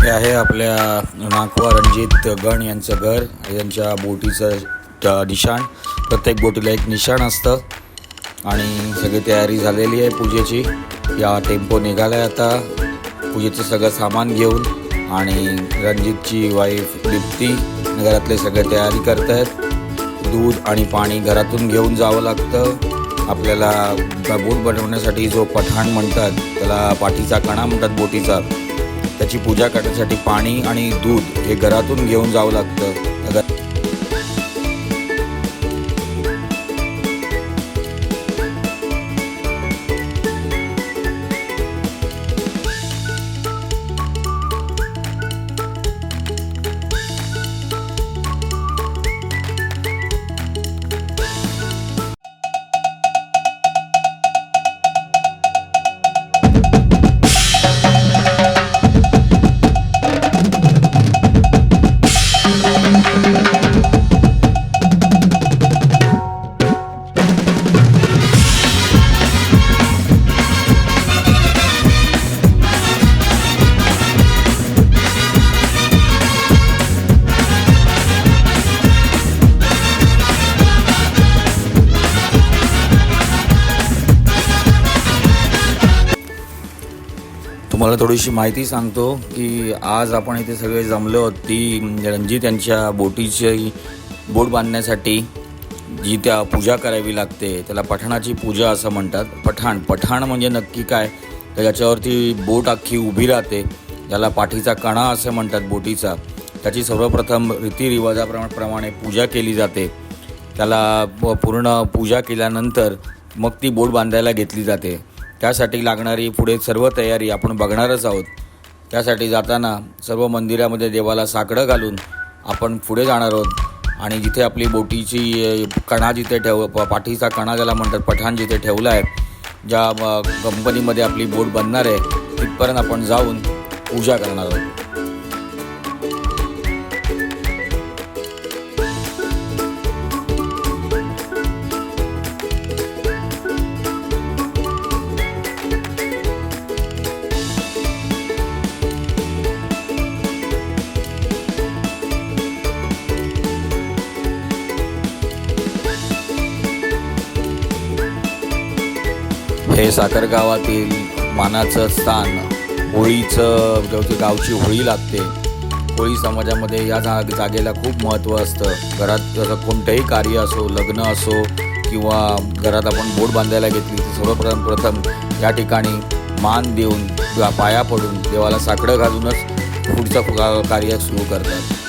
हे आहे आपल्या नागवा रणजित गण यांचं घर. यांच्या बोटीचं निशाण, प्रत्येक बोटीला एक निशाण असतं आणि सगळी तयारी झालेली आहे पूजेची. या टेम्पो निघाला आहे आता पूजेचं सगळं सामान घेऊन आणि रणजितची वाईफ दीप्ती घरातले सगळे तयारी करत आहेत. दूध आणि पाणी घरातून घेऊन जावं लागतं. आपल्याला बोट बनवण्यासाठी जो पठाण म्हणतात, त्याला पाठीचा कणा म्हणतात बोटीचा, त्याची पूजा करण्यासाठी पाणी आणि दूध हे घरातून घेऊन जावं लागतं. तुम्हाला थोडीशी माहिती सांगतो की आज आपण इथे सगळे जमलो आहोत ती रणजित यांच्या बोटीची बोट बांधण्यासाठी जी त्या पूजा करावी लागते, त्याला पठाणाची पूजा असं म्हणतात. पठाण म्हणजे नक्की काय, तर याच्यावरती बोट अख्खी उभी राहते, ज्याला पाठीचा कणा असं म्हणतात बोटीचा. त्याची सर्वप्रथम रीतिरिवाजाप्रमाणे पूजा केली जाते. त्याला पूर्ण पूजा केल्यानंतर मग ती बोट बांधायला घेतली जाते. त्यासाठी लागणारी पुढे सर्व तयारी आपण बघणारच आहोत. त्यासाठी जाताना सर्व मंदिरामध्ये देवाला साकडं घालून आपण पुढे जाणार आहोत आणि जिथे आपली बोटीची कणा जिथे पाठीचा कणा ज्याला म्हणतात पठाण जिथे ठेवला आहे, ज्या कंपनीमध्ये आपली बोट बनणार आहे तिथपर्यंत आपण जाऊन पूजा करणार आहोत. हे साखर गावातील मानाचं स्थान, होळीचं गावची होळी लागते. होळी समाजामध्ये या जागेला खूप महत्त्व असतं. घरात कोणतंही कार्य असो, लग्न असो किंवा घरात आपण बोट बांधायला घेतली तर सर्वप्रथम या ठिकाणी मान देऊन किंवा पाया पडून देवाला साकडं घालूनच पुढचं कार्य सुरू करतात.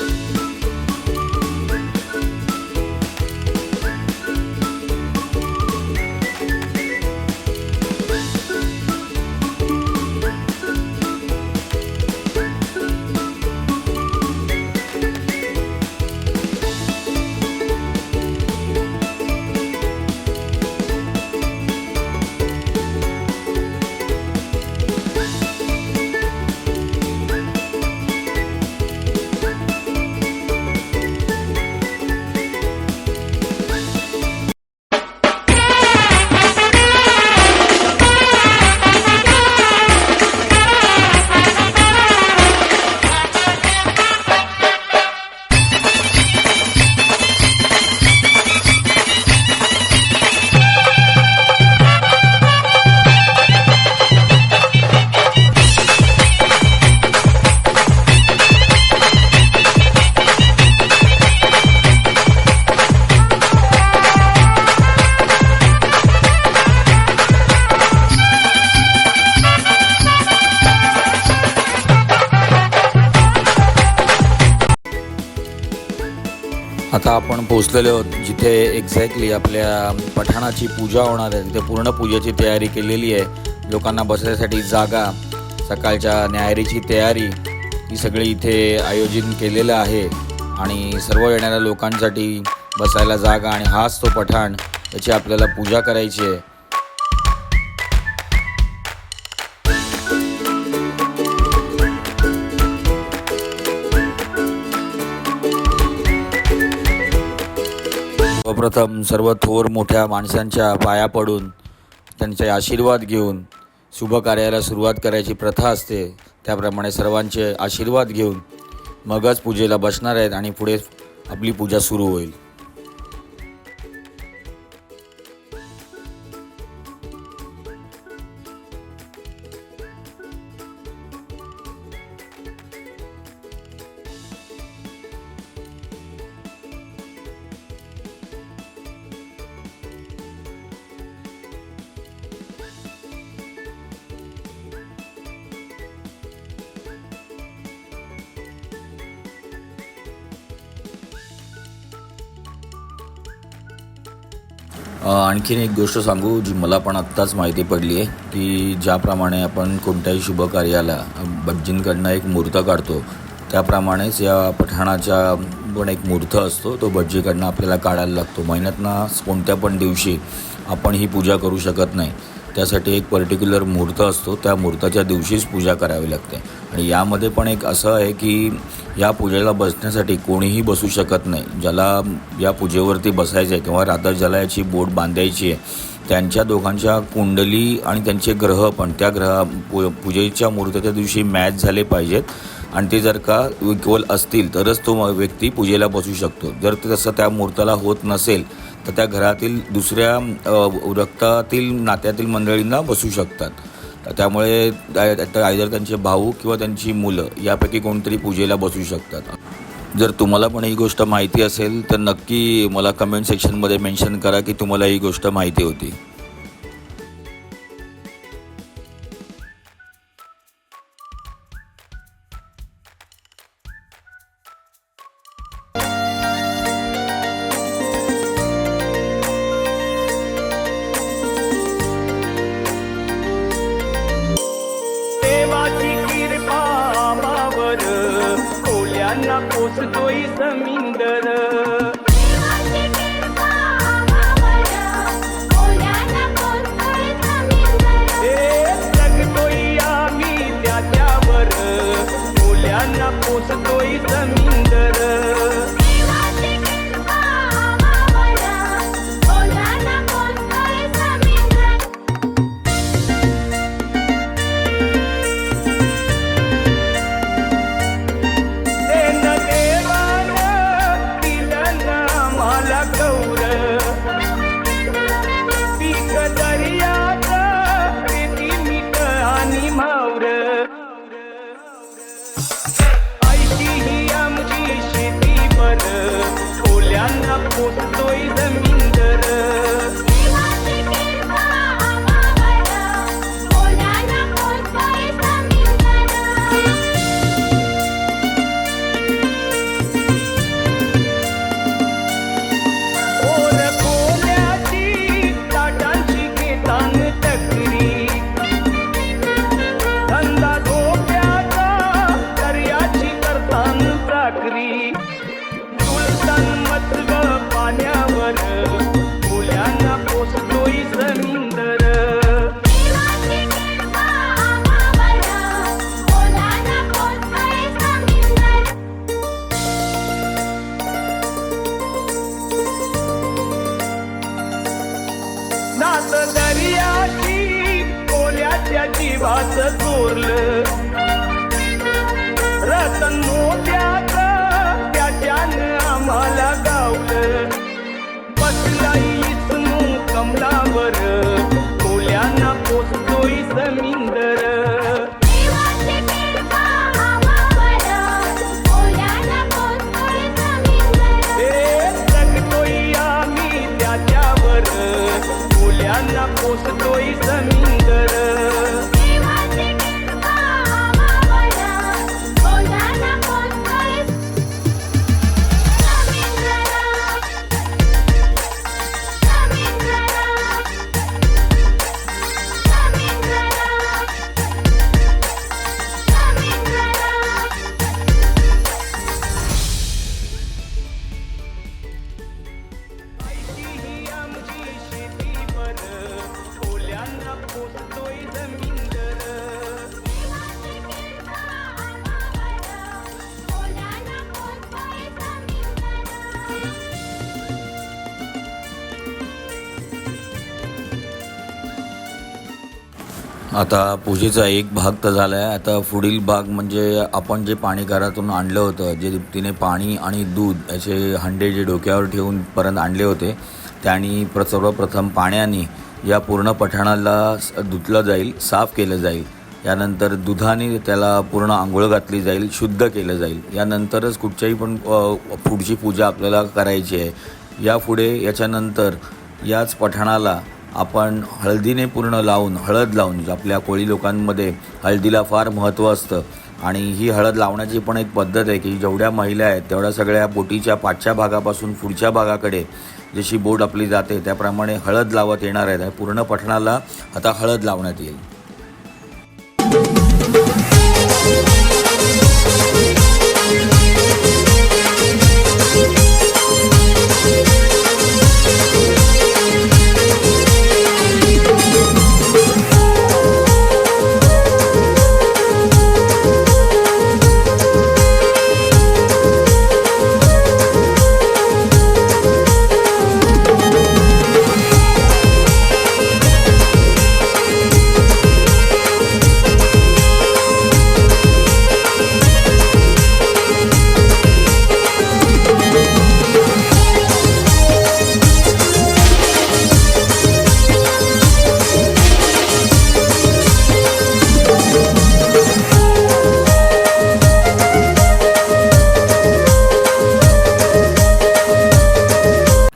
आता आपण पोचलेलो आहोत जिथे एक्झॅक्टली आपल्या पठाणाची पूजा होणार आहे. तिथे पूर्ण पूजेची तयारी केलेली आहे. लोकांना बसण्यासाठी जागा, सकाळच्या न्याहारीची तयारी, ही सगळी इथे आयोजन केलेलं आहे आणि सर्व येणाऱ्या लोकांसाठी बसायला जागा आणि हाच तो पठाण, याची आपल्याला पूजा करायची आहे. सर्वप्रथम सर्व थोर मोठ्या माणसांच्या पाया पडून त्यांचे आशीर्वाद घेऊन शुभ कार्याला सुरुवात करायची प्रथा असते. त्याप्रमाणे सर्वांचे आशीर्वाद घेऊन मगच पूजेला बसणार आहेत आणि पुढे आपली पूजा सुरू होईल. आणखीन एक गोष्ट सांगू जी मला पण आत्ताच माहिती पडली आहे की ज्याप्रमाणे आपण कोणत्याही शुभ कार्याला भटजींकडनं एक मुहूर्त काढतो त्याप्रमाणेच या पठाणाचा पण एक मुहूर्त असतो, तो भटजीकडनं आपल्याला काढायला लागतो. महिन्यातनं कोणत्या पण दिवशी आपण ही पूजा करू शकत नाही. त्यासाठी एक पर्टिक्युलर मुहूर्त असतो, त्या मुहूर्ताच्या दिवशीच पूजा करावी लागते. आणि यामध्ये पण एक असं आहे की या पूजेला बसण्यासाठी कोणीही बसू शकत नाही. ज्याला या पूजेवरती बसायचं आहे किंवा रात्र ज्याला याची बोट बांधायची आहे त्यांच्या दोघांच्या कुंडली आणि त्यांचे ग्रह पण त्या पूजेच्या मुहूर्ताच्या दिवशी मॅच झाले पाहिजेत आणि ते जर का इक्वल असतील तरच तो व्यक्ती पूजेला बसू शकतो. जर ते तसं त्या मुहूर्ताला होत नसेल तर त्या घरातील दुसऱ्या रक्तातील नात्यातील मंडळींना बसू शकतात. त्यामुळे आयदर त्यांचे भाऊ किंवा त्यांची मुलं यापैकी कोणतरी पूजेला बसू शकतात. जर तुम्हाला पण ही गोष्ट माहिती असेल तर नक्की मला कमेंट सेक्शनमध्ये मेन्शन करा की तुम्हाला ही गोष्ट माहिती होती. पोचतोय समिंदर जगतोय आम्ही त्याच्यावर मुल्यांना पोचतोय समिंदर. आता पूजेचा एक भाग तर झाला आहे. आता पुढील भाग म्हणजे आपण जे पाणी घरातून आणलं होतं, जे तिने पाणी आणि दूध याचे हंडे जे डोक्यावर ठेवून परत आणले होते, त्यांनी सर्वप्रथम पाण्याने या पूर्ण पठाणाला धुतलं जाईल, साफ केलं जाईल. यानंतर दुधाने त्याला पूर्ण आंघोळ घातली जाईल, शुद्ध केलं जाईल. यानंतरच कुठच्याही पण पुढची पूजा आपल्याला करायची आहे. यापुढे याच्यानंतर याच पठाणाला आपण हळदीने पूर्ण लावून, हळद लावून, आपल्या कोळी लोकांमध्ये हळदीला फार महत्त्व असतं. आणि ही हळद लावण्याची पण एक पद्धत आहे की जेवढ्या महिला आहेत तेवढ्या सगळ्या बोटीच्या पाठच्या भागापासून पुढच्या भागाकडे जशी बोट आपली जाते त्याप्रमाणे हळद लावत येणार आहे. पूर्ण पठाणाला आता हळद लावण्यात येईल.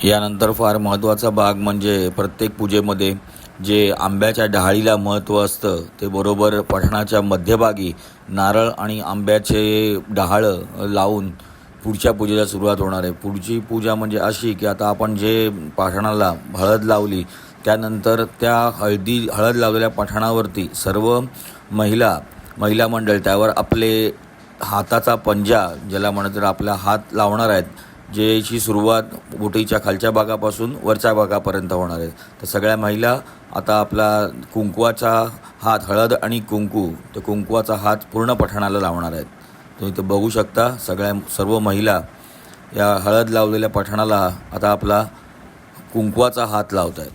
यानंतर फार महत्त्वाचा भाग म्हणजे प्रत्येक पूजेमध्ये जे आंब्याच्या डहाळीला महत्त्व असतं ते बरोबर पठाणाच्या मध्यभागी नारळ आणि आंब्याचे डहाळं लावून पुढच्या पूजेला सुरुवात होणार आहे. पुढची पूजा म्हणजे अशी की आता आपण जे पठाणाला हळद लावली त्यानंतर त्या हळद लावलेल्या पठाणावरती सर्व महिला मंडळ त्यावर आपले हाताचा पंजा ज्याला म्हणत आपला हात लावणार आहेत, ज्याची सुरुवात बोटीच्या खालच्या भागापासून वरच्या भागापर्यंत होणार आहे. तर सगळ्या महिला आता आपला कुंकवाचा हात, हळद आणि कुंकू, तर कुंकवाचा हात पूर्ण पठाणाला लावणार आहेत. तुम्ही इथं बघू शकता सर्व महिला या हळद लावलेल्या पठाणाला आता आपला कुंकवाचा हात लावत आहेत.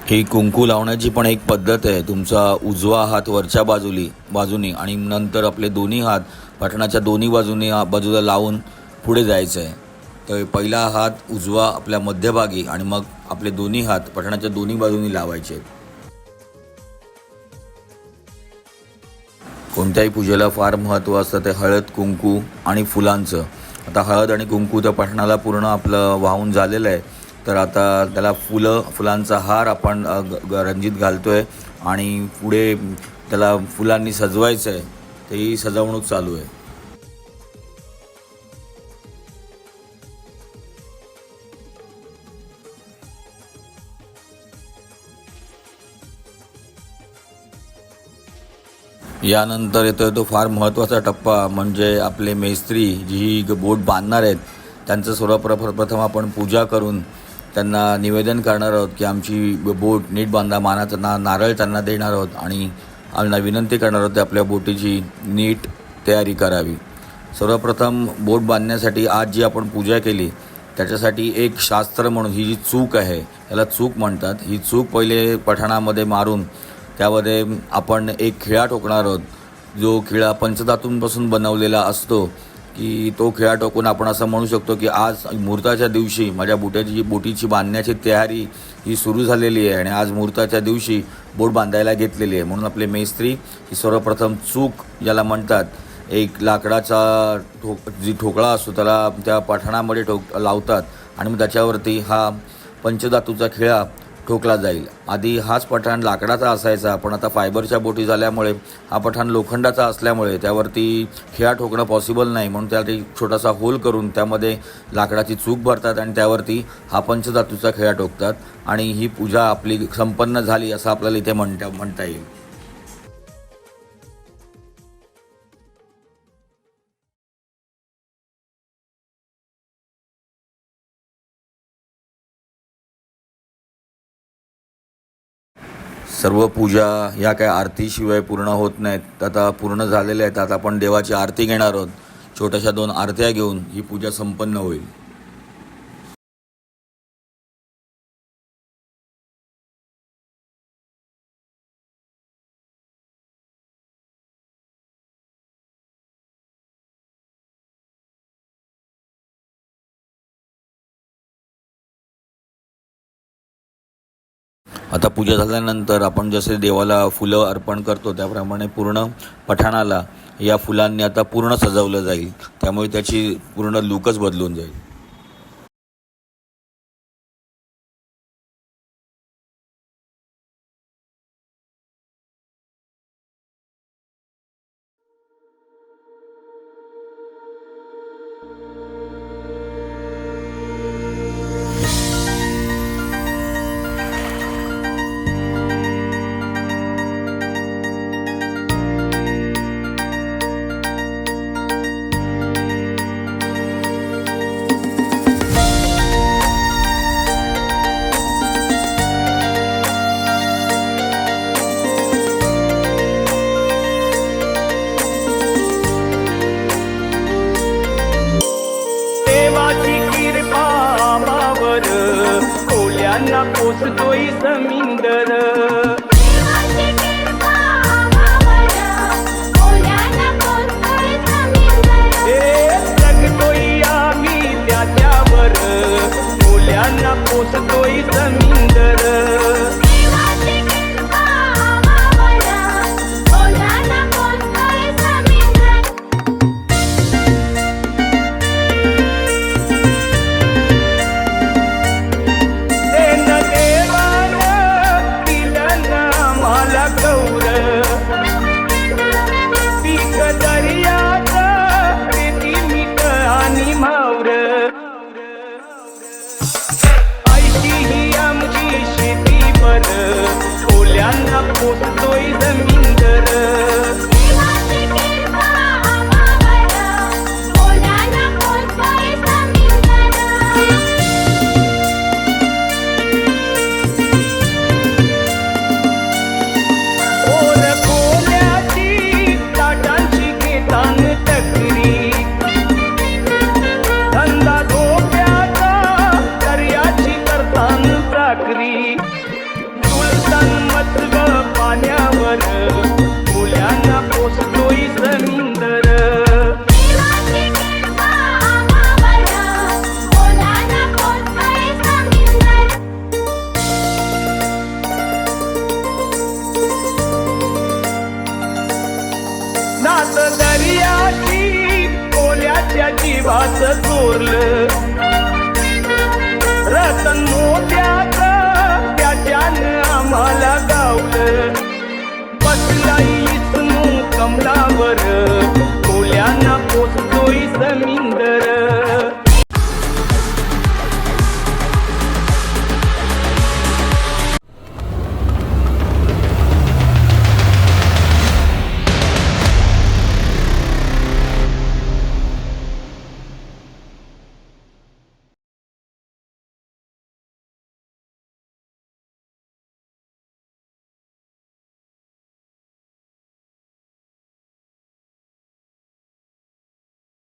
ही कुंकू लावण्याची पण एक पद्धत आहे. तुमचा उजवा हात वरच्या बाजूनी आणि नंतर आपले दोन्ही हात पठाणाच्या दोन्ही बाजूला लावून पुढे जायचं आहे. तर पहिला हात उजवा आपल्या मध्यभागी आणि मग आपले दोन्ही हात पठाणाच्या दोन्ही बाजूनी लावायचे. कोणत्याही पूजेला फार महत्त्व असतं ते हळद, कुंकू आणि फुलांचं. आता हळद आणि कुंकू त्या पठाणाला पूर्ण आपलं वाहून झालेलं आहे. तर आता त्याला फुलांचा हार आपण रंजीत घालतो आहे आणि पुढे त्याला फुलांनी सजवायचं आहे. ही सजवणूक चालू आहे. यानंतर येतो तो फार महत्त्वाचा टप्पा म्हणजे आपले मेस्त्री जी बोट बांधणार आहेत त्यांचं सर्वप्रथम आपण पूजा करून त्यांना निवेदन करणार आहोत की आमची बोट नीट बांधा. मानाचा नारळ त्यांना देणार आहोत आणि आम्हाला विनंती करणार आहोत आपल्या बोटीची नीट तयारी करावी. सर्वप्रथम बोट बांधण्यासाठी आज जी आपण पूजा केली त्याच्यासाठी एक शास्त्र म्हणून ही जी चूक आहे याला चूक म्हणतात. ही चूक पहिले पठाणामध्ये मारून त्यामध्ये आपण एक खिळा ठोकणार आहोत. जो खिळा पंचधातूंपासून बनवलेला असतो की तो खिळा टोकून आपण असं म्हणू शकतो की आज मुहूर्ताच्या दिवशी माझ्या बोटीची बांधण्याची तयारी ही सुरू झालेली आहे आणि आज मुहूर्ताच्या दिवशी बोट बांधायला घेतलेली आहे. म्हणून आपले मेस्त्री ही सर्वप्रथम चूक ज्याला म्हणतात एक लाकडाचा ठोकळा असतो त्याला त्या पठाणामध्ये लावतात आणि मग त्याच्यावरती हा पंचधातूचा खिळा ठोकला जाईल. आधी हाच पठाण लाकडाचा असायचा, पण आता फायबरच्या बोटी झाल्यामुळे हा पठाण लोखंडाचा असल्यामुळे त्यावरती खिळा ठोकणं पॉसिबल नाही, म्हणून त्यासाठी छोटासा होल करून त्यामध्ये लाकडाची चूक भरतात आणि त्यावरती हा पंचधातूचा खिळा ठोकतात आणि ही पूजा आपली संपन्न झाली असं आपल्याला इथे म्हणता येईल. सर्व पूजा ह्या काय आरतीशिवाय पूर्ण होत नाहीत. आता पूर्ण झालेल्या आहेत. आता आपण देवाची आरती घेणार आहोत. छोट्याशा 2 आरत्या घेऊन ही पूजा संपन्न होईल. आता पूजा झाल्यानंतर आपण जसे देवाला फुलं अर्पण करतो त्याप्रमाणे पूर्ण पठाणाला या फुलांनी आता पूर्ण सजवलं जाईल. त्यामुळे त्याची पूर्ण लुकच बदलून जाईल. खोल्यांना पोसतोय जमीनदर जगतोय आम्ही त्याच्यावर खोल्यांना पोसतोय जमीनदर पोसतोय जमीनदर